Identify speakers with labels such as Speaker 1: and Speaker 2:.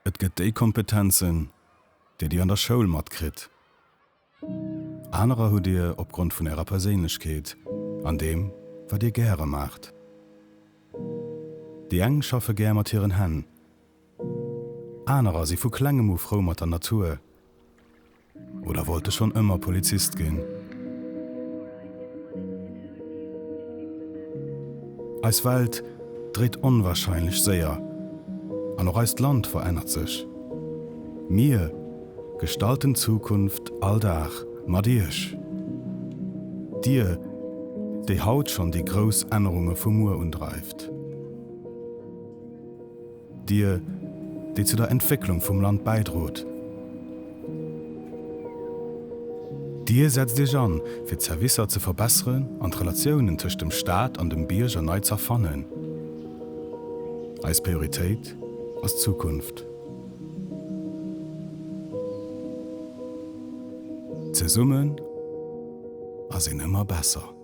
Speaker 1: Et gëtt déi Kompetenzen, déi Dir an der Schoul mat krit. Anerer hu Dir opgrund vun Ärer Perséinlechkeet an dem, wat Dir gäre macht. Di eng schaffe gär mat hireieren Hänn. Anerer si vu klengem froh mat der Natur. Oder wollte schon immer Polizist gehen. Als Welt dreht unwahrscheinlich sehr. An auch als Land verändert sich. Wir gestalten Zukunft alldach Madisch. Dir, die Haut schon die groß Änderungen vom Mur undreift. Dir, die zu der Entwicklung vom Land beidroht. Dir setzt dich an, für Servicer zu verbessern und Relationen zwischen dem Staat und dem Bürger neu zu erfahren. Als Priorität, als Zukunft. Zusammen sind immer besser.